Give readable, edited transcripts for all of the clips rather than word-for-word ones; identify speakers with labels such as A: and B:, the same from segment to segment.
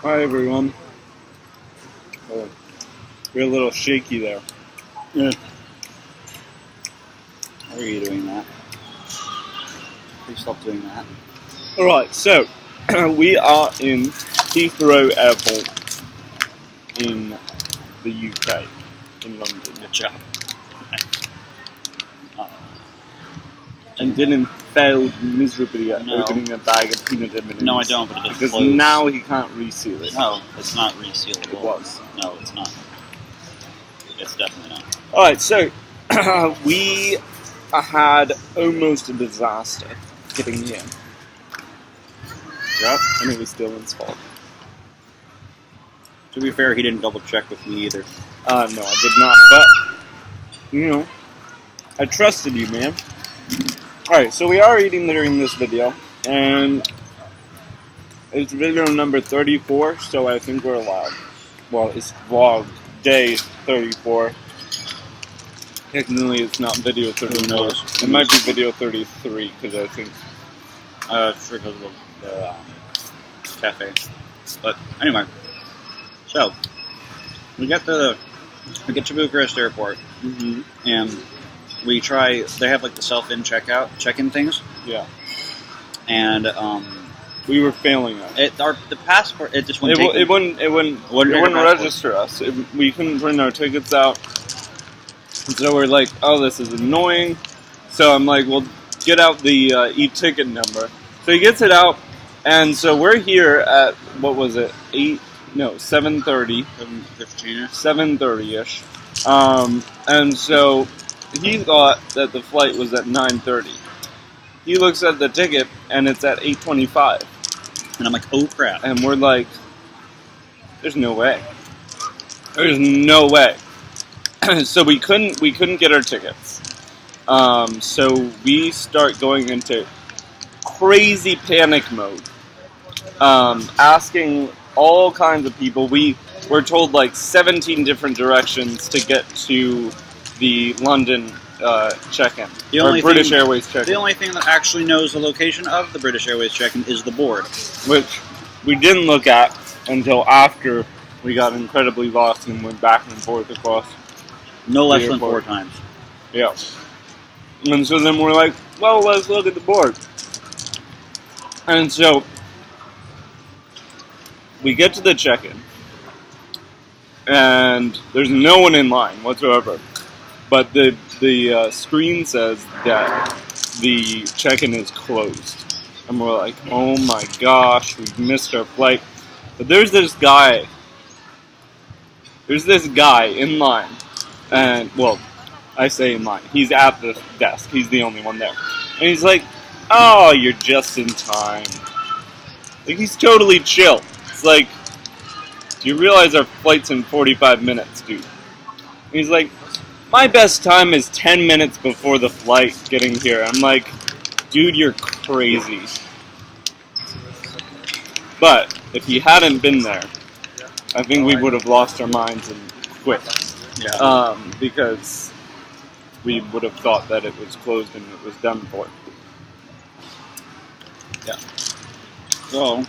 A: Hi everyone. Oh, you're a little shaky there.
B: Yeah. Why are you doing that? Please stop doing that.
A: Alright, so we are in Heathrow Airport in the UK, in London.
B: Good job.
A: And Dylan failed miserably at
B: No.
A: opening a bag of peanut M&Ms.
B: No, I don't, but it doesn't
A: because
B: close.
A: now he can't reseal it.
B: No, it's not resealable.
A: It was.
B: No, it's not. It's definitely not.
A: Alright, so we had almost a disaster getting here. Yep, and it was Dylan's fault.
B: To be fair, he didn't double check with me either.
A: No, I did not, but, you know, I trusted you, man. Alright, so we are eating during this video, and it's video number 34, so I think we're allowed. Well, it's vlog day 34. Technically, it's not video 34.
B: Who knows?
A: It might be video 33, because I think...
B: It's because of the cafe. But anyway, so we get to Bucharest Airport, and we try. They have like the self-in check-in things.
A: Yeah.
B: And
A: we were failing it.
B: The passport it just wouldn't.
A: It wouldn't register us. We couldn't print our tickets out. And so we're like, oh, this is annoying. So I'm like, well, get out the e-ticket number. So he gets it out, and so we're here at, what was it, 7:30.
B: 7:15.
A: 7:30-ish. And so he thought that the flight was at 9:30. He looks at the ticket, and it's at 8:25.
B: And I'm like, oh crap.
A: And we're like, there's no way. There's no way. So we couldn't get our tickets. So we start going into crazy panic mode, asking all kinds of people. We were told like 17 different directions to get to the London check-in, or British Airways check-in.
B: The only thing that actually knows the location of the British Airways check-in is the board,
A: which we didn't look at until after we got incredibly lost and went back and forth across.
B: No less than 4 times.
A: Yeah. And so then we're like, well, let's look at the board. And so we get to the check-in, and there's no one in line whatsoever. But the screen says that the check-in is closed. And we're like, oh my gosh, we've missed our flight. But there's this guy in line. And, well, I say in line. He's at the desk. He's the only one there. And he's like, oh, you're just in time. Like, he's totally chill. It's like, do you realize our flight's in 45 minutes, dude? And he's like, my best time is 10 minutes before the flight getting here. I'm like, dude, you're crazy. But if he hadn't been there, I think we would have lost our minds and quit. Yeah. Because we would have thought that it was closed and it was done for.
B: Yeah. So,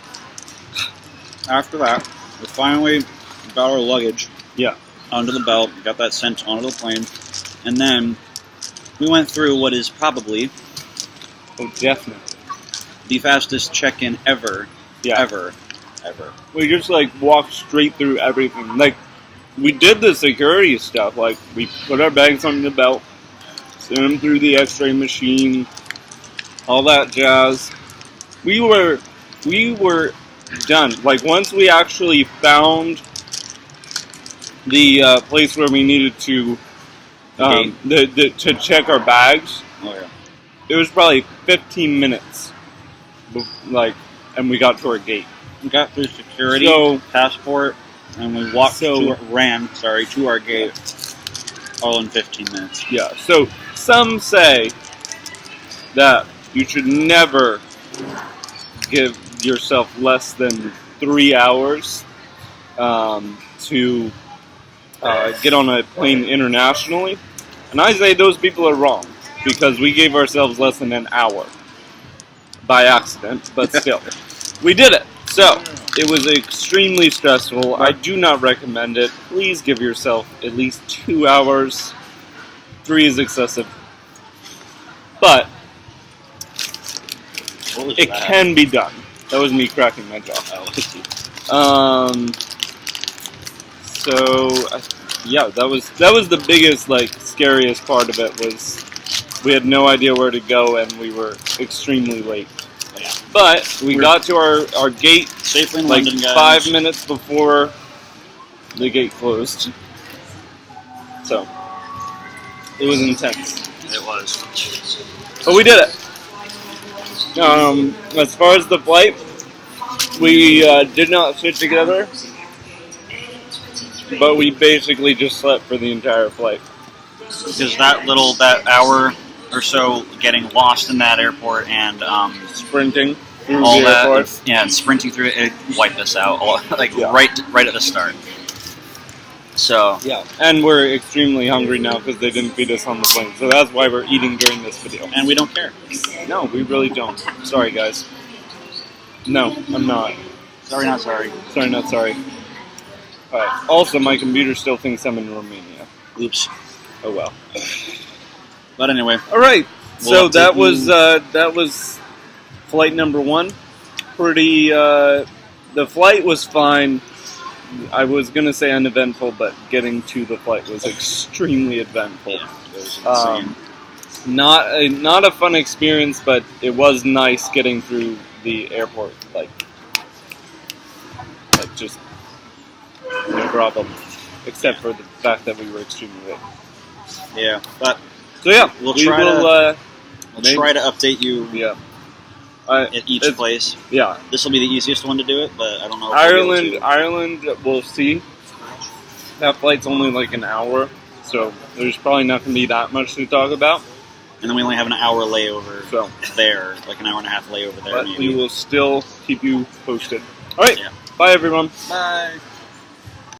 B: after that, we finally got our luggage onto the belt, got that sent onto the plane, and then we went through what is probably the fastest check-in ever. We just like walked straight through everything. Like, we did the security stuff. Like, we put our bags on the belt, sent them through the X-ray machine, all that jazz. We were done. Like, once we actually found the place where we needed to to check our bags, it was probably 15 minutes. Like, and we got to our gate. We got through security, passport, and we walked to our gate, all in 15 minutes.
A: Yeah. So some say that you should never give yourself less than 3 hours to get on a plane internationally. And I say those people are wrong, because we gave ourselves less than an hour. By accident, but still. We did it. So, It was extremely stressful. I do not recommend it. Please give yourself at least 2 hours. 3 is excessive. But it can be done. That was me cracking my jaw. So yeah, that was the biggest, like, scariest part of it. Was we had no idea where to go and we were extremely late.
B: Yeah.
A: But we got to our gate
B: safely in
A: like
B: London, guys.
A: 5 minutes before the gate closed. So it was intense.
B: It was.
A: But we did it. As far as the flight, we did not sit together, but we basically just slept for the entire flight.
B: Because that hour or so getting lost in that airport and
A: sprinting through
B: all
A: the
B: that,
A: airport.
B: yeah, and sprinting through it wiped us out,
A: Yeah.
B: right at the start. So
A: yeah, and we're extremely hungry now because they didn't feed us on the plane. So that's why we're eating during this video.
B: And we don't care.
A: No, we really don't. Sorry, guys. No, I'm not.
B: Sorry, not sorry.
A: Sorry, not sorry. Alright. Also, my computer still thinks I'm in Romania.
B: Oops.
A: Oh well.
B: But anyway.
A: Alright. So
B: We'll
A: that was flight number 1. Pretty. The flight was fine. I was gonna say uneventful, but getting to the flight was extremely eventful.
B: Yeah, it was insane.
A: Not a fun experience, but it was nice getting through the airport. Like just no problem, except for the fact that we were extremely late.
B: Yeah, but
A: so yeah,
B: we'll try to update you.
A: Yeah.
B: At each place.
A: Yeah.
B: This will be the easiest one to do it, but I don't know.
A: If Ireland, we'll see. That flight's only like an hour, so there's probably not going to be that much to talk about.
B: And then we only have an hour layover there, like an hour and a half layover there.
A: But
B: maybe.
A: we will still keep you posted. All right.
B: Yeah.
A: Bye, everyone.
B: Bye.